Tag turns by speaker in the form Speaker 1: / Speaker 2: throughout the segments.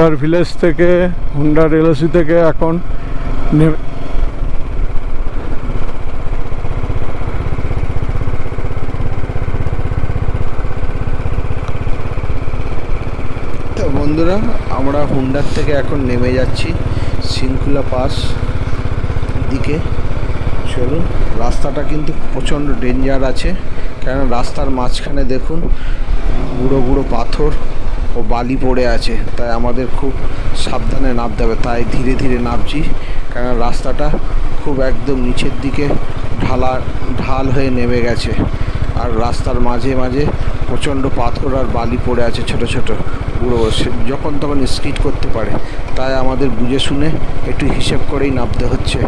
Speaker 1: হুন্ডার village থেকে, হুন্ডার LOC থেকে এখন
Speaker 2: বন্ধুরা আমরা হুন্ডার থেকে এখন নেমে যাচ্ছি শৃঙ্খলা পাস দিকে। চলুন, রাস্তাটা কিন্তু প্রচণ্ড ডেঞ্জার আছে, কেন রাস্তার মাঝখানে দেখুন গুঁড়ো গুঁড়ো পাথর ও বালি পড়ে আছে, তাই আমাদের খুব সাবধানে নামতে হবে। তাই ধীরে ধীরে নামছি, কেন রাস্তাটা খুব একদম নিচের দিকে ঢাল হয়ে নেমে গেছে, আর রাস্তার মাঝে মাঝে প্রচণ্ড পাথর আর বালি পড়ে আছে ছোট ছোট গুঁড়ো, যখন তখন স্কিড করতে পারে, তাই আমাদের বুঝে শুনে একটু হিসেব করেই নামতে হচ্ছে।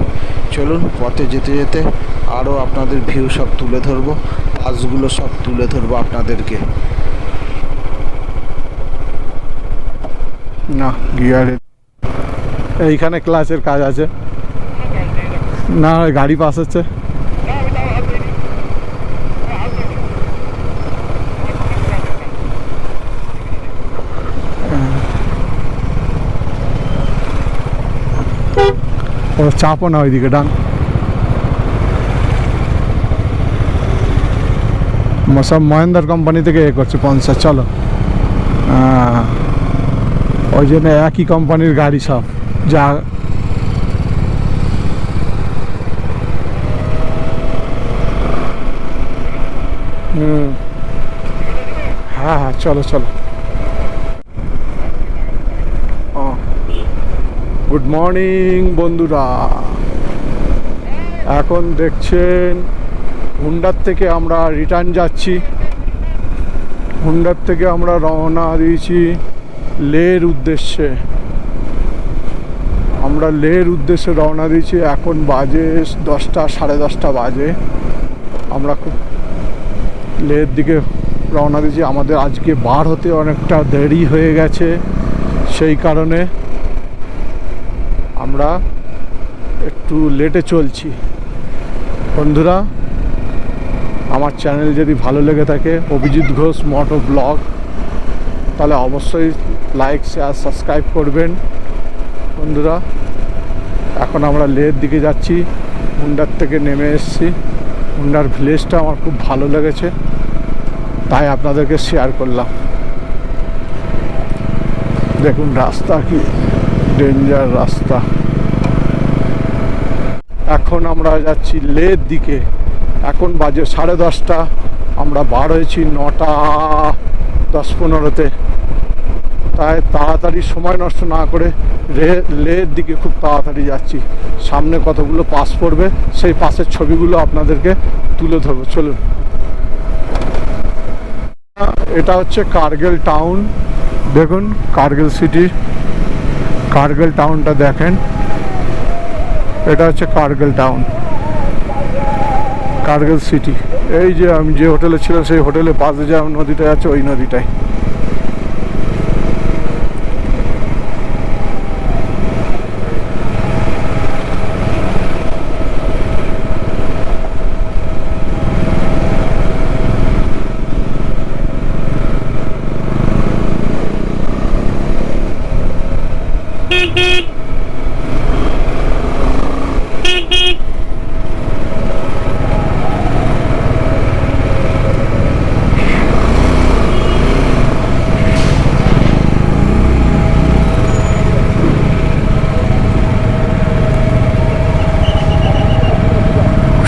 Speaker 2: চলুন, পথে যেতে যেতে আরও আপনাদের ভিউ সব তুলে ধরবো, পাসগুলো সব তুলে ধরবো আপনাদেরকে।
Speaker 1: না গিয়ারে এইখানে ক্লাসের কাজ আছে না, গাড়ি পাস হচ্ছে। ও চাপও না ওইদিকে ডান, সব মহেন্দ্র কোম্পানি থেকে এ করছে 50। চলো, ওই জন্য একই কোম্পানির গাড়ি সব যা। হ্যাঁ হ্যাঁ, চলো চলো। গুড মর্নিং বন্ধুরা, এখন দেখছেন হুন্ডার থেকে আমরা রিটার্ন যাচ্ছি। হুন্ডার থেকে আমরা রওনা দিয়েছি লের উদ্দেশ্যে। আমরা লের উদ্দেশ্যে রওনা দিয়েছি, এখন বাজে 10টা, 10:30 বাজে। আমরা খুব লের দিকে রওনা দিয়েছি। আমাদের আজকে বার হতে অনেকটা দেরি হয়ে গেছে, সেই কারণে আমরা একটু লেটে চলছি। বন্ধুরা, আমার চ্যানেল যদি ভালো লেগে থাকে, অভিজিৎ ঘোষ মোটো ব্লগ, তাহলে অবশ্যই লাইক, শেয়ার, সাবস্ক্রাইব করবেন। বন্ধুরা, এখন আমরা লের দিকে যাচ্ছি, হুন্ডার থেকে নেমে এসেছি। হুন্ডার ভিলেজটা আমার খুব ভালো লেগেছে, তাই আপনাদেরকে শেয়ার করলাম। দেখুন রাস্তা কি ডেঞ্জার রাস্তা। এখন আমরা যাচ্ছি লের দিকে। এখন বাজে 10:30। আমরা বার হয়েছি 9টা 10-15-তে। তাই তাড়াতাড়ি সময় নষ্ট না করে লের দিকে খুব তাড়াতাড়ি যাচ্ছি। সামনে কতগুলো পাস পড়বে, সেই পাসের ছবিগুলো আপনাদেরকে তুলে ধরবো। চলুন, এটা হচ্ছে কার্গিল টাউন। দেখুন কার্গিল সিটি, কার্গিল টাউনটা দেখেন। এটা হচ্ছে কার্গিল টাউন, কার্গিল সিটি। এই যে আমি যে হোটেলে ছিলাম, সেই হোটেলের পাশে যে নদীটা আছে, ওই নদীটাই।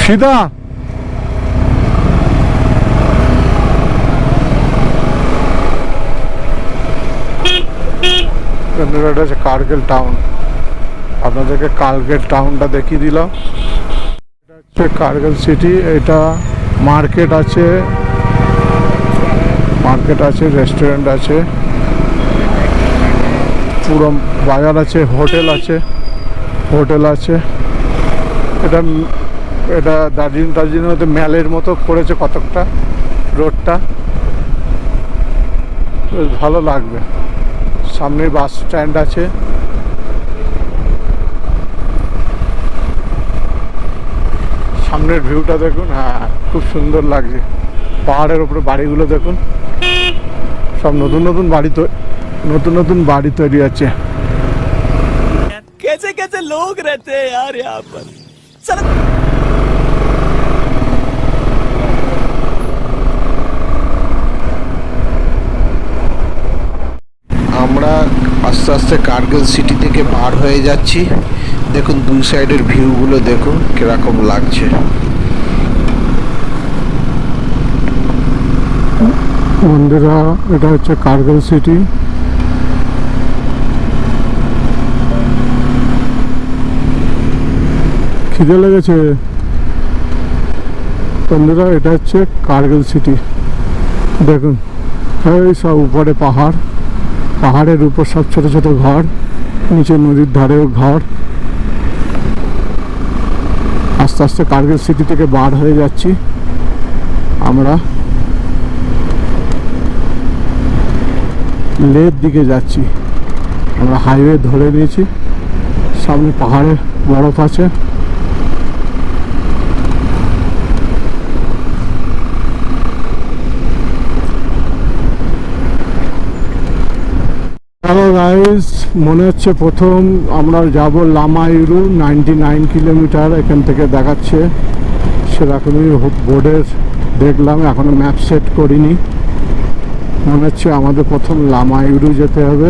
Speaker 1: সিধা এটা হচ্ছে কার্গিল টাউন। আপনাদেরকে কার্গিল টাউনটা দেখিয়ে দিলাম। এটা হচ্ছে কার্গিল সিটি। এটা মার্কেট আছে, রেস্টুরেন্ট আছে, পুরো বাজার আছে, হোটেল আছে। এটা দার্জিলিং মধ্যে ম্যালের মতো করেছে কতকটা রোডটা, ভালো লাগবে। সামনে বাস স্ট্যান্ড আছে। সামনের ভিউটা দেখুন, হ্যাঁ খুব সুন্দর লাগছে। পাহাড়ের উপরে বাড়িগুলো দেখুন, সব নতুন নতুন বাড়ি নতুন নতুন বাড়ি তৈরি আছে।
Speaker 3: कैसे कैसे लोग रहते हैं यार यहाँ पर साला।
Speaker 2: আমরা আস্তে আস্তে কার্গিল সিটি থেকে বার হয়ে যাচ্ছি। দেখুন দুই সাইডের ভিউগুলো দেখুন কিরকম লাগছে।
Speaker 1: বন্ধুরা, এটা হচ্ছে কার্গিল সিটি। খিদে লেগেছে বন্ধুরা, এটা হচ্ছে কার্গিল সিটি। দেখুন এই সব উপরে পাহাড়, পাহাড়ের উপর সব ছোট ছোট ঘর, নিচে নদীর ধারেও ঘর। আস্তে আস্তে কার্গিল সিটি থেকে বার হয়ে যাচ্ছি আমরা, লের দিকে যাচ্ছি। আমরা হাইওয়ে ধরে নিয়েছি, সামনে পাহাড়ে বরফ আছে। হ্যালো গাইস, মনে হচ্ছে প্রথম আমরা যাব লামাইরু, 99 কিলোমিটার এখান থেকে দেখাচ্ছে। সেরকমই বোর্ডের দেখলাম, এখনো ম্যাপ সেট করিনি। মনে হচ্ছে আমাদের প্রথম লামাইরু যেতে হবে।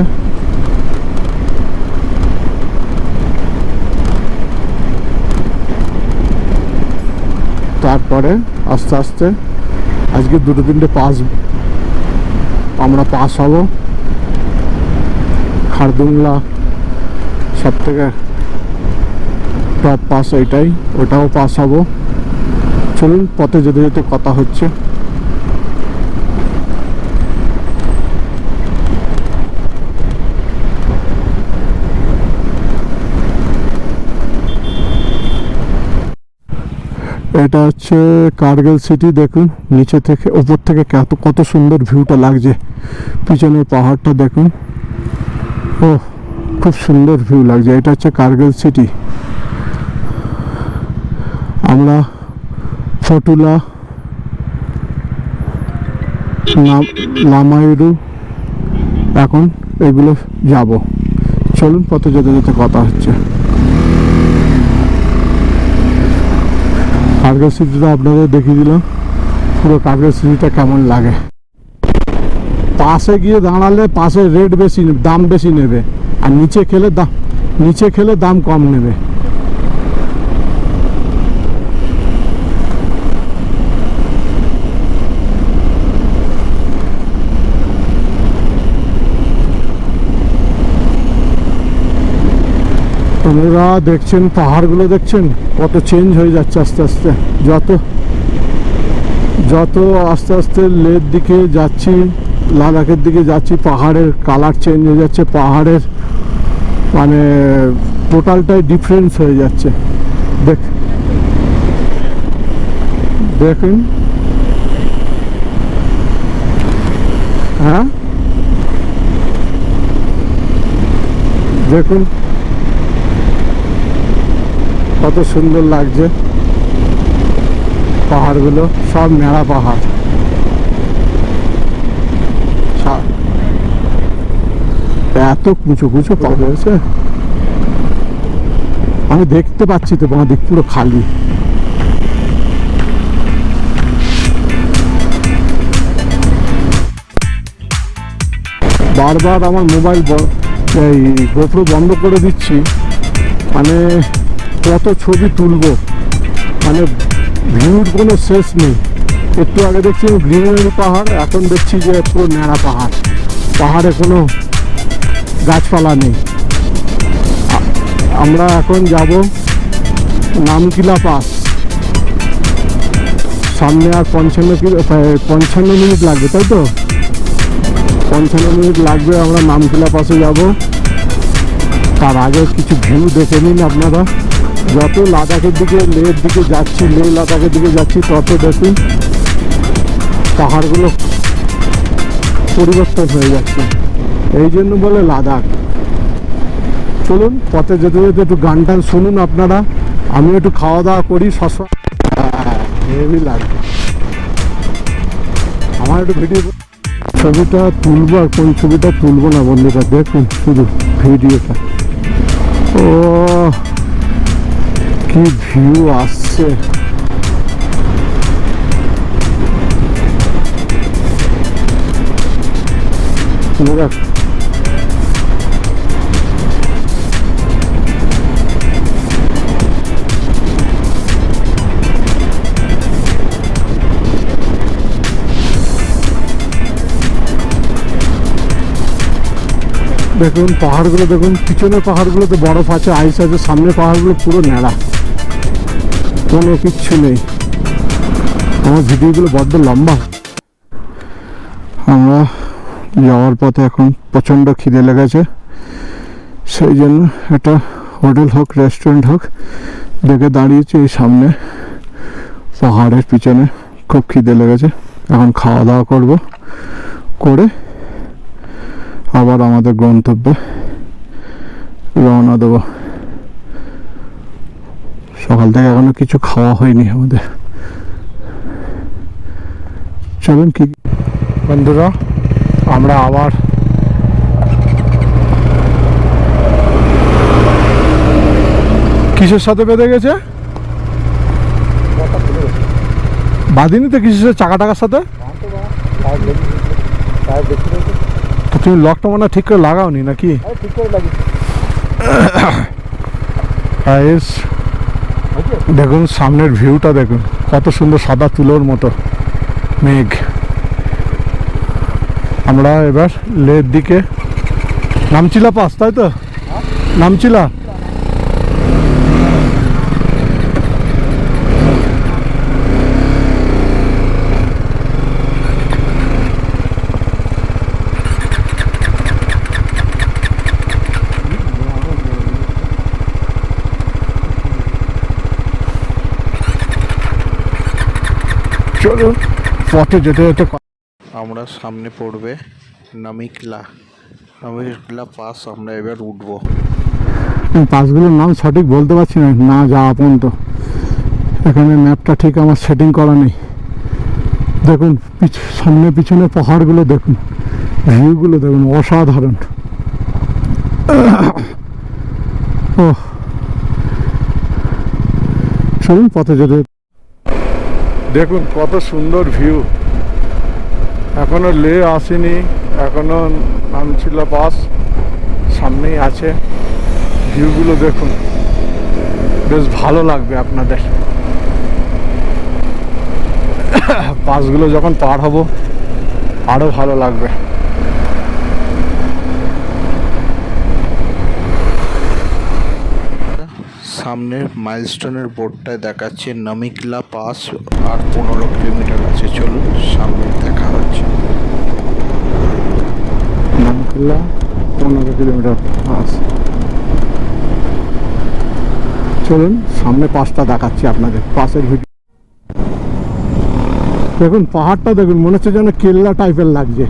Speaker 1: তারপরে আস্তে আস্তে আজকে দুটো তিনটে পাস আমরা পাস হব। খারদুংলা সব থেকে টপ পাস এইটাই, ওটাও পাস হব। চলুন পথে যেতে যেতে কথা হচ্ছে। এটা হচ্ছে কার্গিল সিটি। দেখুন নিচে থেকে উপর থেকে কত সুন্দর ভিউটা লাগছে। পিছনের পাহাড়টা দেখুন, ও খুব সুন্দর ভিউ লাগছে। এটা হচ্ছে কার্গিল সিটি। আমরা ফটুলা, লামাইরু এখন এগুলো যাব। চলুন পথে যেতে যেতে কথা হচ্ছে। কার্গিল সিটিটা আপনাদের দেখিয়ে দিলাম, পুরো কার্গিল সিটিটা কেমন লাগে। পাশে গিয়ে দাঁড়ালে পাশে রেট বেশি, দাম বেশি নেবে, আর নিচে খেলে দাম কম নেবে। আপনারা দেখছেন পাহাড়গুলো, দেখছেন কত চেঞ্জ হয়ে যাচ্ছে আস্তে আস্তে। যত আস্তে আস্তে লের দিকে যাচ্ছি, লাদাখের দিকে যাচ্ছি, পাহাড়ের কালার চেঞ্জ হয়ে যাচ্ছে। পাহাড়ের মানে টোটালটাই ডিফারেন্স হয়ে যাচ্ছে। দেখুন, হ্যাঁ দেখুন কত সুন্দর লাগছে পাহাড়গুলো, সব ন্যাড়া পাহাড়। এত কুচো কুচো পাহাড় হয়েছে, আমি দেখতে পাচ্ছি তো বাঁদিক পুরো খালি। বারবার আমার মোবাইল এই গোপ্রো বন্ধ করে দিচ্ছি, মানে কত ছবি তুলবো, মানে ভিউর কোনো শেষ নেই। একটু আগে দেখছি গ্রিনারি পাহাড়, এখন দেখছি যে পুরো ন্যাড়া পাহাড়, পাহাড়ে কোনো গাছপালা নেই। আমরা এখন যাব নামকিলা পাস। সামনে আর 55 মিনিট লাগবে, তাই তো 55 মিনিট লাগবে। আমরা নামকিলা পাসে যাব। তার আগে কিছু ভিউ দেখে নিন আপনারা। যত লাদাখের দিকে, লের দিকে যাচ্ছি, লেহ লাদাখের দিকে যাচ্ছি, তত দেখুন পাহাড়গুলো পরিবর্তন হয়ে যাচ্ছে। এই জন্য বলে লাদাখ। চলুন পথে যেতে যেতে একটু গান টান শুনুন আপনারা, আমি একটু খাওয়া দাওয়া করি। হেভি লাগবে আমার একটু ভিডিও। ছবিটা তুলবো আর কোন ছবিটা তুলবো না বন্ধুরা, দেখুন শুধু ভিডিওটা। ও কি ভিউ আসছে, দেখ দেখুন পাহাড়গুলো, দেখুন পিছনের পাহাড়গুলোতে বরফ আছে, আইস আছে, সামনের পাহাড়গুলো পুরো ন্যাড়া, কোনো কিচ্ছু নেই। আমার ভিডিওগুলো বড্ড লম্বা। আমরা যাওয়ার পথে এখন প্রচণ্ড খিদে লেগেছে, সেই জন্য একটা হোটেল হোক রেস্টুরেন্ট হোক দেখে দাঁড়িয়েছি এই সামনে পাহাড়ের পিছনে। খুব খিদে লেগেছে, এখন খাওয়া দাওয়া করব, করে আবার আমাদের গন্তব্যে রওনা দেবো। সকাল থেকে এখনো কিছু খাওয়া হয়নি আমাদের। চলুন কি বন্ধুরা, আমরা আবার কিসের সাথে বেঁধে গেছে বাঁধিনি তো, কিসের সাথে, চাকা টাকার সাথে। তুমি লকটা মনে ঠিক করে লাগাওনি নাকি? দেখুন সামনের ভিউটা দেখুন, কত সুন্দর সাদা তুলোর মতো মেঘ। আমরা এবার লের দিকে, নামচিলা পাস, তাই তো? নামচিলা। চলুন পথে যেতে যেতে
Speaker 2: আমরা সামনে পড়বে নামিকলা পাস, আমরা এবার উঠবো।
Speaker 1: পাসগুলোর নাম সঠিক বলতে পারছি না, না যাওয়া পর্যন্ত। এখানে ম্যাপটা ঠিক আমার সেটিং করা নেই। দেখুন সামনে পিছনে পাহাড়গুলো দেখুন, ভিউগুলো দেখুন, অসাধারণ। ও চলুন পথে যেতে। দেখুন কত সুন্দর ভিউ। এখনো লে আসেনি, এখনো নামচিলা পাস সামনেই আছে। ভিউগুলো দেখুন, বেশ ভালো লাগবে আপনাদের। পাসগুলো যখন পার হব আরো ভালো লাগবে।
Speaker 2: সামনের মাইলস্টোনের বোর্ডটায় দেখাচ্ছে নামিকলা পাস, আর 15 কিলোমিটার আছে। চলুন সামনে দেখা হচ্ছে।
Speaker 1: নামচিলা 15 কিলোমিটার পাস। চলুন সামনে পাসটা দেখাচ্ছি আপনাদের, পাশের ভিডিও দেখুন। পাহাড়টা দেখুন, মনে হচ্ছে যেন কেল্লা টাইপের লাগছে,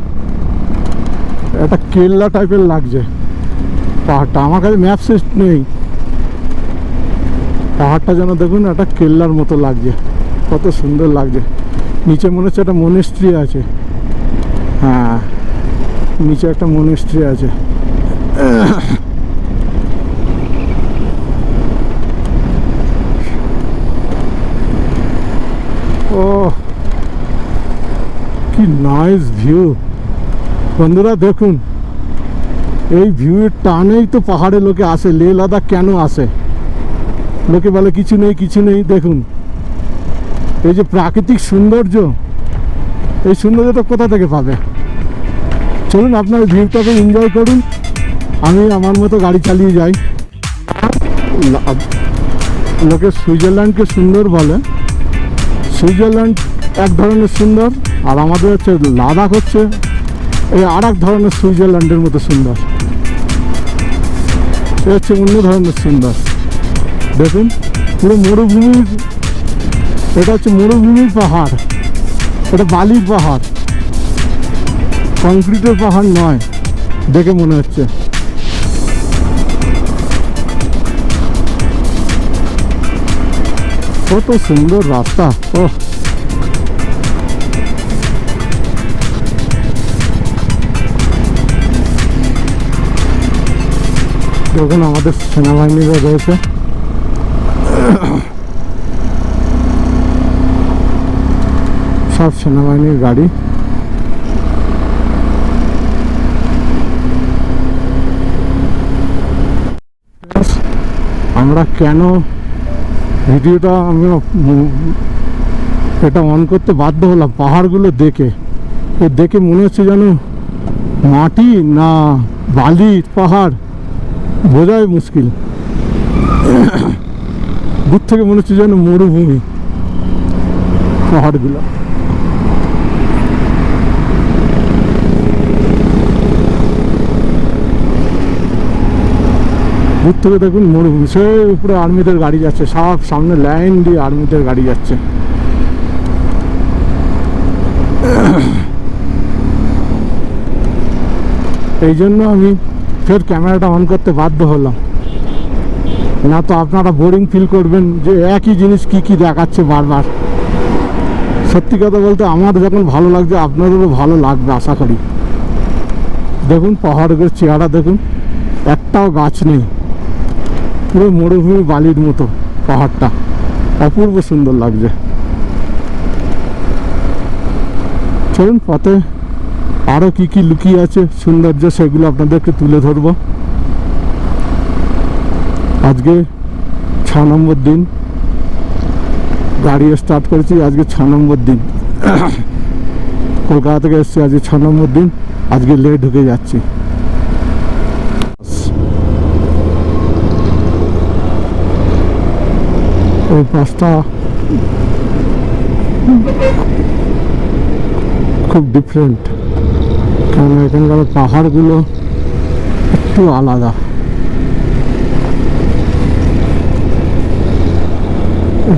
Speaker 1: একটা কেল্লা টাইপের লাগছে পাহাড়টা। আমার কাছে ম্যাপ সিস্ট নেই, পাহাড়টা যেন দেখুন একটা কেল্লার মতো লাগছে, কত সুন্দর লাগছে। নিচে মনে হচ্ছে একটা মনেস্ট্রি আছে, হ্যাঁ নিচে একটা মনেস্ট্রি আছে। ও কি নাইস ভিউ বন্ধুরা, দেখুন এই ভিউয়ের টানেই তো পাহাড়ে লোকে আসে। লে লাদাখ কেন আসে? লোকে বলে কিছু নেই কিছু নেই। দেখুন এই যে প্রাকৃতিক সৌন্দর্য, এই সৌন্দর্যটা কোথা থেকে পাবে? চলুন আপনার ভিউটাকে এনজয় করুন, আমি আমার মতো গাড়ি চালিয়ে যাই। লোকে সুইজারল্যান্ডকে সুন্দর বলে, সুইজারল্যান্ড এক ধরনের সুন্দর, আর আমাদের হচ্ছে লাদাখ হচ্ছে এই আর এক ধরনের সুইজারল্যান্ডের মতো সুন্দর। এ হচ্ছে অন্য ধরনের সুন্দর। দেখুন পুরো মরুভূমির, এটা হচ্ছে মরুভূমির পাহাড়, এটা বালির পাহাড়, কংক্রিটের পাহাড় নয় দেখে মনে হচ্ছে। কত সুন্দর রাস্তা। ও দেখুন আমাদের সেনাবাহিনীরা রয়েছে। সব সেনাবাহিনীর গাড়ি। আমরা কেন ভিডিওটা আমি এটা অন করতে বাধ্য হলাম, পাহাড়গুলো দেখে মনে হচ্ছে যেন মাটি না বালির পাহাড় বোঝাই মুশকিল। দূর থেকে মনে হচ্ছে যেন মরুভূমি পাহাড়গুলো। দূর থেকে দেখুন মরুভূমি, সেই উপরে আর্মিদের গাড়ি যাচ্ছে, সব সামনে লাইন দিয়ে আর্মিদের গাড়ি যাচ্ছে। এই জন্য আমি ফের ক্যামেরাটা অন করতে বাধ্য হলাম, না তো আপনারা বোরিং ফিল করবেন যে একই জিনিস কি দেখাচ্ছে বারবার। সত্যি কথা বলতে আমার যখন ভালো লাগছে আপনাদেরও ভালো লাগবে আশা করি। দেখুন পাহাড়ের চেহারা দেখুন, একটাও গাছ নেই, পুরো মরুভূমি বালির মতো পাহাড়টা, অপূর্ব সুন্দর লাগছে। চলুন পথে আরও কি লুকিয়ে আছে সৌন্দর্য, সেগুলো আপনাদেরকে তুলে ধরবো। আজকে 6 নম্বর দিন গাড়ি স্টার্ট করেছি, আজকে 6 নম্বর দিন। কলকাতা থেকে এসেছি, আজকে 6 নম্বর দিন, আজকে লেট ঢুকে যাচ্ছি। এই পাশটা খুব ডিফারেন্ট, কারণ এখানকার পাহাড়গুলো একটু আলাদা।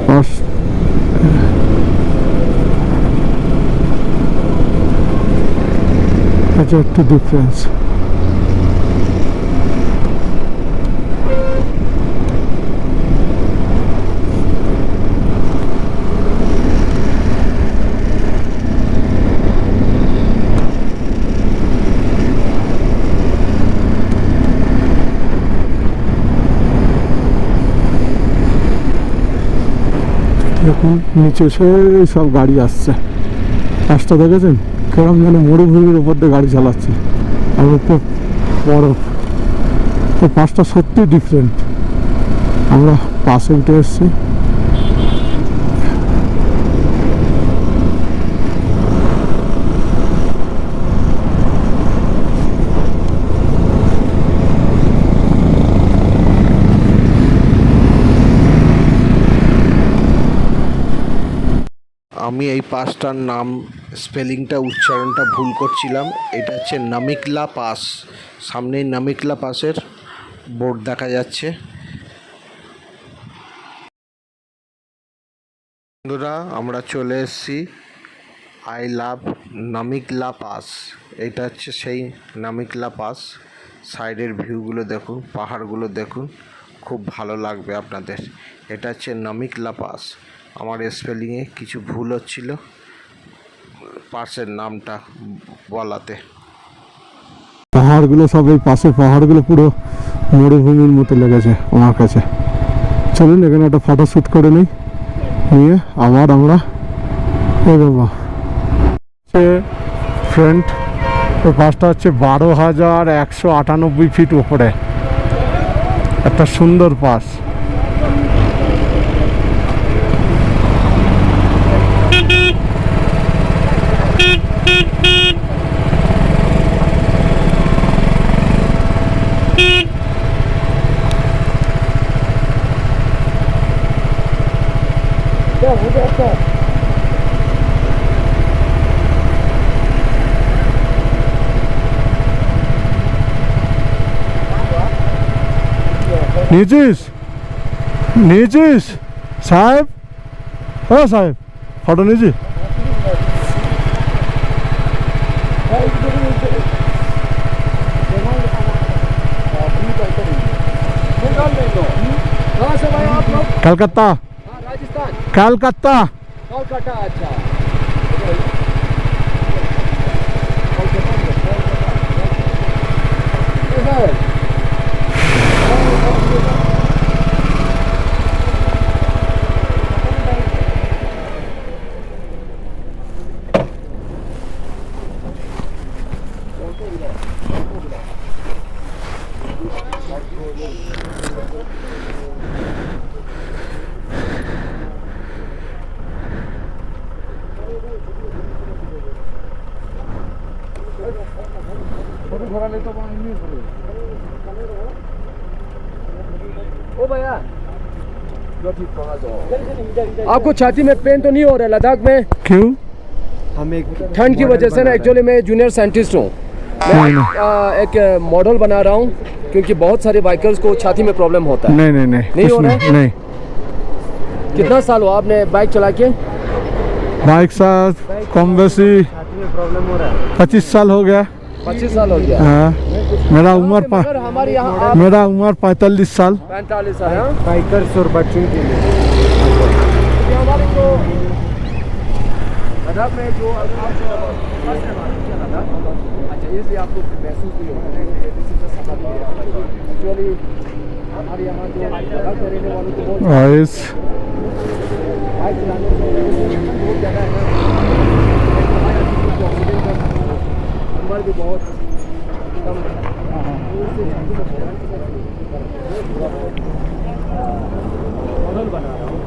Speaker 1: পাশ এটা একটু ডিফারেন্স। দেখুন নিচে সেই সব গাড়ি আসছে, রাস্তা দেখেছেন কেরম যেন মরুভূমির উপর দিয়ে গাড়ি চালাচ্ছে, আর উপর বরফ। তো পাশটা সত্যি ডিফারেন্ট। আমরা পাশে উঠে এসেছি,
Speaker 2: আমি এই পাসটার নাম স্পেলিংটা উচ্চারণটা ভুল করছিলাম। এটা হচ্ছে নামিকলা পাস। সামনেই নামিকলা পাসের বোর্ড দেখা যাচ্ছে। বন্ধুরা আমরা চলে এসেছি আই লাভ নামিকলা পাস। এটা হচ্ছে সেই নামিকলা পাস। সাইডের ভিউগুলো দেখুন, পাহাড়গুলো দেখুন, খুব ভালো লাগবে আপনাদের। এটা হচ্ছে নামিকলা পাস। আমার স্পেলিংয়ে কিছু ভুল হচ্ছিল পাসের নামটা বলাতে।
Speaker 1: পাহাড়গুলো সব এই পাশে পাহাড়গুলো পুরো মরুভূমির মতো লেগেছে আমার কাছে। চলুন এখানে একটা ফটো শ্যুট করে নিয়ে আবার আমরা এগোবো। ফ্রেন্ড এই পাসটা হচ্ছে 12,198 ফিট উপরে, একটা সুন্দর পাস। নিয়েছিস সাহেব? হ্যাঁ সাহেব, ফটো নিয়েছি। कलकत्ता।
Speaker 4: राजस्थान।
Speaker 1: कलकत्ता।
Speaker 4: कोलकाता। अच्छा ओ भैया आपको छाती में पेन तो नहीं हो रहा है लद्दाख में?
Speaker 1: क्यों?
Speaker 4: ठंड की वजह से ना, एक्चुअली मैं जूनियर साइंटिस्ट हूँ। मैं एक मॉडल बना रहा हूँ क्योंकि बहुत सारे बाइकर्स को छाती में प्रॉब्लम होता है।
Speaker 1: नहीं
Speaker 4: नहीं
Speaker 1: कुछ
Speaker 4: हो रहा है?
Speaker 1: नहीं।
Speaker 4: कितना साल हुआ आपने बाइक चला के?
Speaker 1: बाइक साथ कम बेसी 25 साल हो गया।
Speaker 4: 25 साल हो गया।
Speaker 1: हाँ, मेरा उम्र
Speaker 4: मगर हमारे यहाँ
Speaker 1: मेरा उम्र 45 साल।
Speaker 4: 45 साल है।
Speaker 5: बाइकर्स और बच्चों के लिए
Speaker 4: हमारे जो लद्दाख में जो अच्छा, इसलिए आपको महसूस नहीं होगा एक्चुअली हमारे यहाँ जो लद्दाख में रहने वालों को बहुत
Speaker 1: आइस
Speaker 4: बाइक चलाने से बहुत ज़्यादा है ना, ऑक्सीजन का नंबर भी बहुत कम है। मॉडल बना रहा हूँ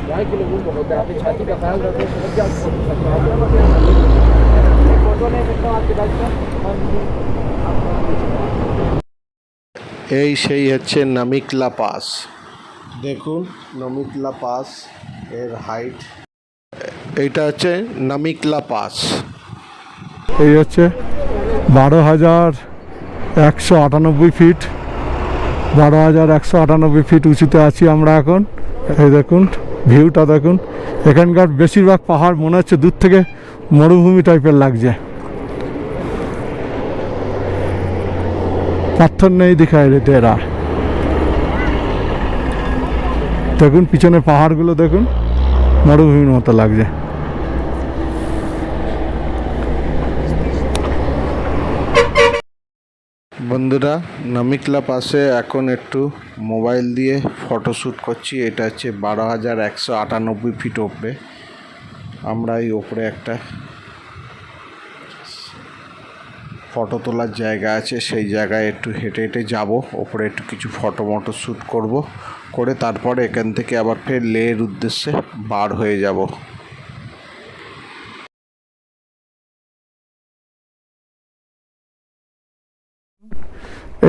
Speaker 4: यहाँ के लोगों को होता है, अपनी छाती का ख्याल रखें। फोटो नहीं मिलता आपके बाइक में।
Speaker 2: এই সেই হচ্ছে নামিকলা পাস। দেখুন নামিকলা পাস এর হাইট, এইটা হচ্ছে নামিকলা পাস।
Speaker 1: এই হচ্ছে 12,198 ফিট। 12,198 ফিট উঁচুতে আছি আমরা এখন। এই দেখুন ভিউটা দেখুন, এখানকার বেশিরভাগ পাহাড় মনে হচ্ছে দূর থেকে মরুভূমি টাইপের লাগছে। পাথর নেই দিখায় রে তেরা। দেখুন পিছনে পাহাড়গুলো দেখুন, মরুভূমির মতো লাগছে।
Speaker 2: বন্ধুরা নামিকলা পাসে এখন একটু মোবাইল দিয়ে ফটোশ্যুট করছি। এটা হচ্ছে 12,198 ফিট ওপরে। আমরা এই ওপরে একটা ফটো তোলার জায়গা আছে, সেই জায়গায় একটু হেঁটে হেঁটে যাব। ওপরে একটু কিছু ফটো শ্যুট করব, করে তারপরে এখান থেকে আবার ফের লেহের উদ্দেশ্যে বার হয়ে যাব।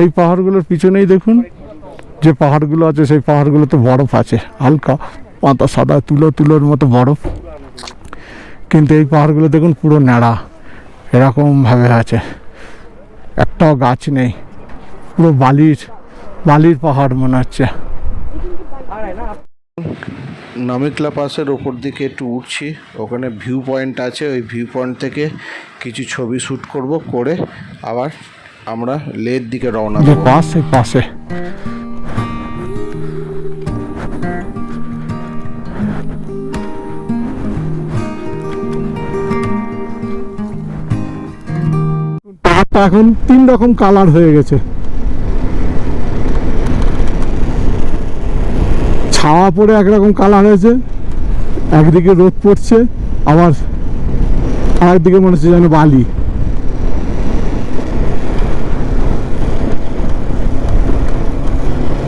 Speaker 1: এই পাহাড়গুলোর পিছনেই দেখুন যে পাহাড়গুলো আছে, সেই পাহাড়গুলোতে বরফ আছে, হালকা পাতা সাদা তুলোর মতো বরফ। কিন্তু এই পাহাড়গুলো দেখুন পুরো ন্যাড়া, এরকমভাবে আছে, একটাও গাছ নেই, পুরো বালির পাহাড় মনে হচ্ছে।
Speaker 2: নামিকলা পাসের ওপর দিকে একটু উঠছি, ওখানে ভিউ পয়েন্ট আছে। ওই ভিউ পয়েন্ট থেকে কিছু ছবি শ্যুট করব, করে আবার আমরা লেহের দিকে রওনা
Speaker 1: যে
Speaker 2: দেব।
Speaker 1: পাশে পাহাড়টা এখন 3 রকম কালার হয়ে গেছে। ছাওয়া পড়ে একরকম কালার হয়েছে, একদিকে রোদ পড়ছে, আবার আরেকদিকে মনে হচ্ছে যেন বালি।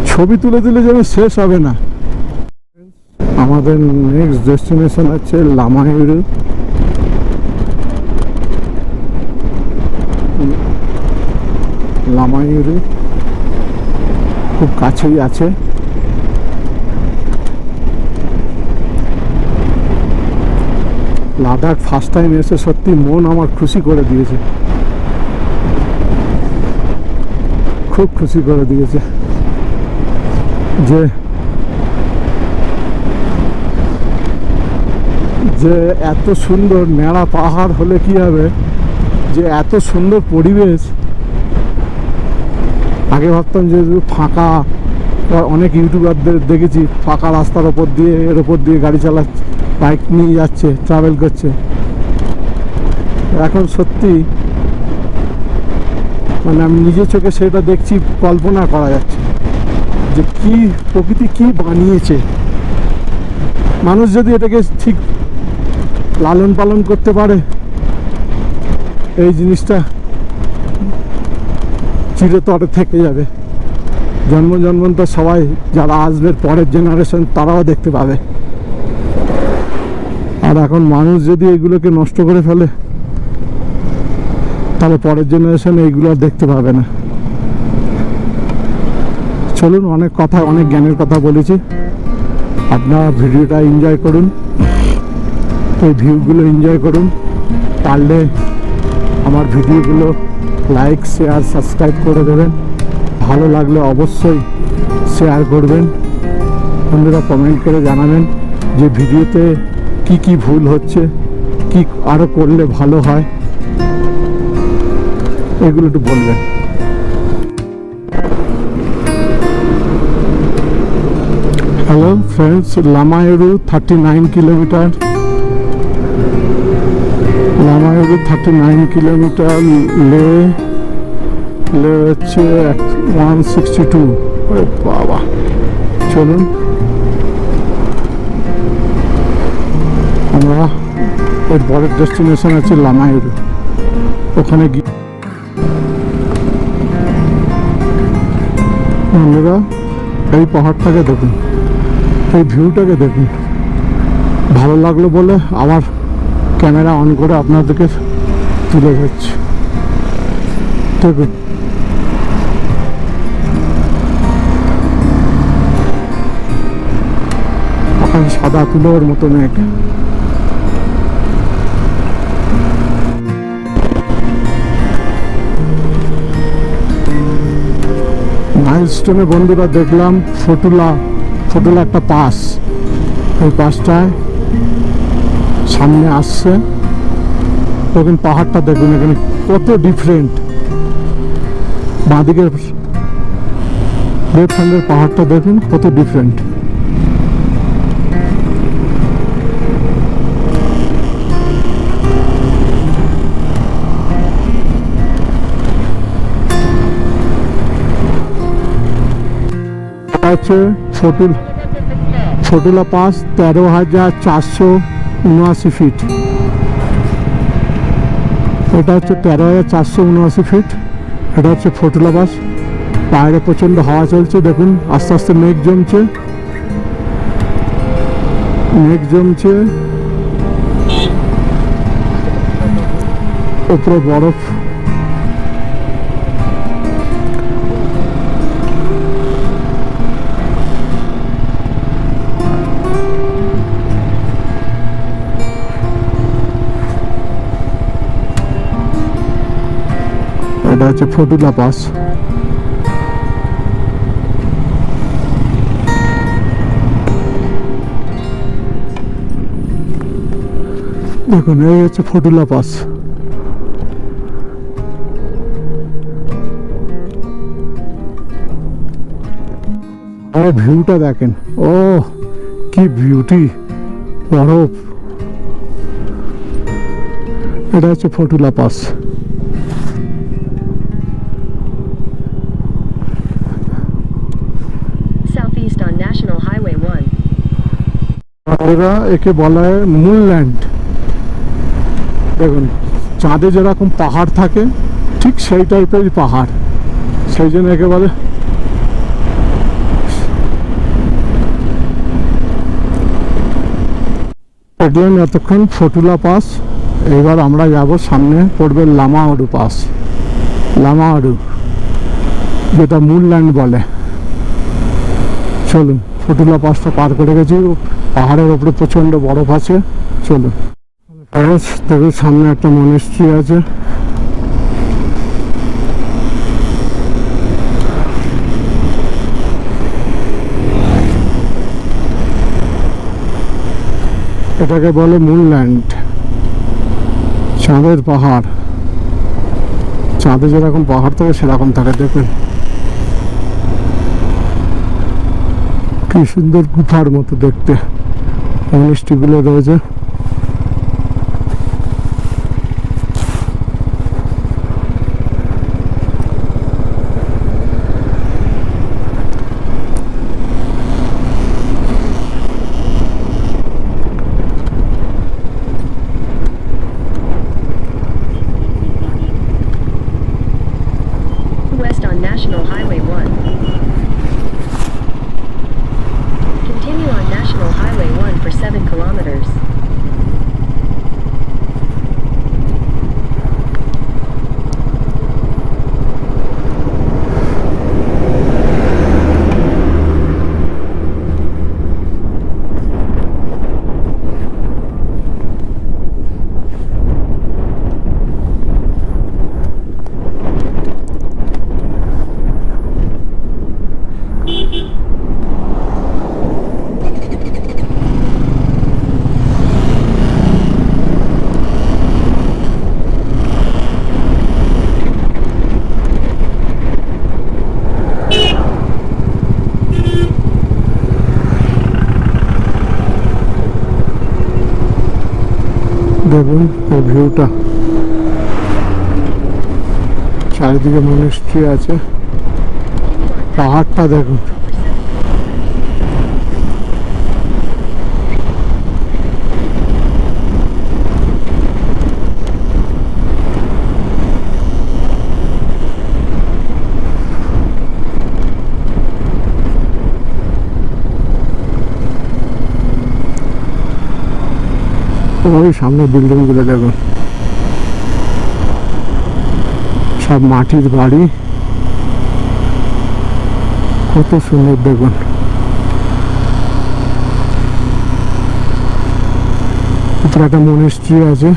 Speaker 1: ছবি তুলে যেন শেষ হবে না। আমাদের নেক্সট ডেস্টিনেশন হচ্ছে লামাইরু। খুব কাছেই আছে। লাদাখ ফার্স্ট টাইম এসে সত্যি মন আমার খুশি করে দিয়েছে, খুব খুশি করে দিয়েছে। যে এত সুন্দর ন্যাড়া পাহাড় হলে কি হবে, যে এত সুন্দর পরিবেশ। আগে ভাবতাম যে ফাঁকা, অনেক ইউটিউবারদের দেখেছি ফাঁকা রাস্তার ওপর দিয়ে এর ওপর দিয়ে গাড়ি চালাচ্ছে, বাইক নিয়ে যাচ্ছে, ট্রাভেল করছে। এখন সত্যি মানে আমি নিজের চোখে সেটা দেখছি, কল্পনা করা যাচ্ছে যে কি প্রকৃতি কি বানিয়েছে। মানুষ যদি এটাকে ঠিক লালন পালন করতে পারে, এই জিনিসটা চিরতরে থেকে যাবে। জন্ম জন্মান্তর সবাই যারা আসবে পরের জেনারেশন তারাও দেখতে পাবে। আর এখন মানুষ যদি এগুলোকে নষ্ট করে ফেলে তাহলে পরের জেনারেশন এইগুলো আর দেখতে পাবে না। চলুন, অনেক কথা, অনেক জ্ঞানের কথা বলেছি। আপনারা ভিডিওটা এনজয় করুন, এই ভিউগুলো এনজয় করুন। পারলে আমার ভিডিওগুলো লাইক, শেয়ার, সাবস্ক্রাইব করে দেবেন। ভালো লাগলে অবশ্যই শেয়ার করবেন। বন্ধুরা কমেন্ট করে জানাবেন যে ভিডিওতে কি কি ভুল হচ্ছে, কি আরও করলে ভালো হয়, এগুলো একটু বলবেন। Hello friends, Lamayuru 39 kilometre, Lamayuru 39 kilometre, লে হচ্ছে 162। বাবা, চলুন আমরা এর পরের ডেস্টিনেশন আছে লামায়ুরু, ওখানে গিয়ে বন্ধুরা এই পাহাড়টাকে দেখুন, এই ভিউটাকে দেখুন। ভালো লাগলো বলে আবার ক্যামেরা অন করে আপনাদেরকে তুলে ধরছি। দেখুন ওখানে সাদা তুলোর মতো মেঘ। মাইলস্টোনে বন্ধুরা দেখলাম ফটুলা একটা পাস। ওই পাসটায় সামনে আসছে। দেখুন পাহাড়টা দেখুন, এখানে কত ডিফারেন্ট। বাঁদিকের লেফট হ্যান্ডের পাহাড়টা দেখুন কত ডিফারেন্ট। আছে ফটুলা পাস, 13,479 ফিট। এটা হচ্ছে 13,479 ফিট। এটা হচ্ছে ফটুলা পাস। বাইরে প্রচণ্ড হাওয়া চলছে, দেখুন আস্তে আস্তে মেঘ জমছে, উপরে বরফ। এটা হচ্ছে ফটুলা পাস। দেখুন এই হচ্ছে ফটুলা পাস। আর ভিউটা দেখেন, ও কি বিউটি, বরফ। এটা হচ্ছে ফটুলা pass.
Speaker 6: Southeast on National Highway 1.
Speaker 1: একে বলা হয় মুনল্যান্ড। দেখুন চাঁদে যেরকম পাহাড় থাকে ঠিক সেই টাইপেরই পাহাড়, সেই জন্য একে বলে। দেখলেন এতক্ষণ ফটুলা পাস। এবার আমরা যাব, সামনে পড়বে লামায়ুরু পাস, লামায়ুরু যেটা মুনল্যান্ড বলে। চলুন, ফটুলা পাসটা পার করে গেছি, পাহাড়ের ওপরে প্রচণ্ড বরফ আছে। চলুন দেখুন সামনে একটা মনেস্ট্রি আছে। এটাকে বলে মুনল্যান্ড, চাঁদের পাহাড়। চাঁদে যেরকম পাহাড় থাকে সেরকম থাকে। দেখুন কি সুন্দর গুফার মতো দেখতে মনেস্ট্রিগুলো রয়েছে।
Speaker 6: West on
Speaker 1: দেখুন এই ভিউটা, চারিদিকে মনিস্ট্রি আছে, পাহাড়টা দেখুন। ওই সামনে বিল্ডিং গুলো দেখুন, সব মাটির বাড়ি, কত সুন্দর দেখুন। ভিতরে একটা মনিস্ট্রি আছে।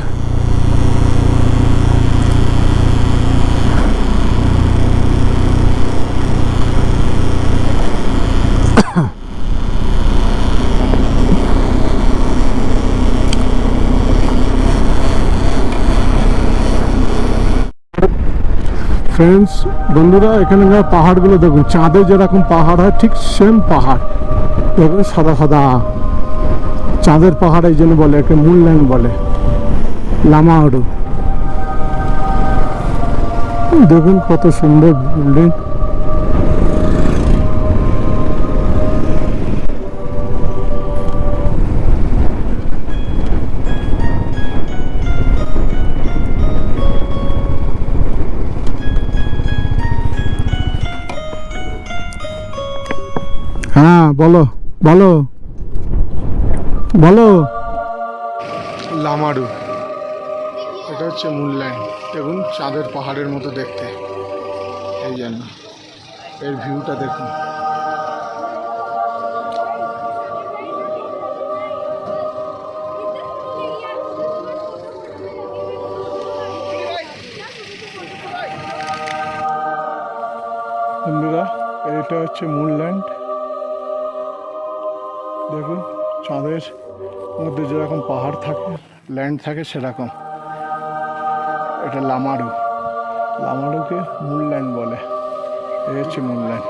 Speaker 1: ফ্রেন্ডস, বন্ধুরা, এখানকার পাহাড়গুলো দেখুন, চাঁদে যেরকম পাহাড় হয় ঠিক সেম পাহাড় দেখুন, সাদা সাদা। চাঁদের পাহাড় এই জন্য বলে, একে মুনল্যান্ড বলে, লামাডু। দেখুন কত সুন্দর বিল্ডিং। হ্যাঁ, বলো বলো বলো। লামাডু, এটা হচ্ছে মুনল্যান্ড। দেখুন চাঁদের পাহাড়ের মতো দেখতে, এই জন্য এর ভিউটা দেখুন। বন্ধুরা, এটা হচ্ছে মুনল্যান্ড। দেখুন চাঁদের মধ্যে যেরকম পাহাড় থাকে, ল্যান্ড থাকে, সেরকম। এটা লামাডু, লামাডুকে মুনল্যান্ড বলে। এই হচ্ছে মুনল্যান্ড।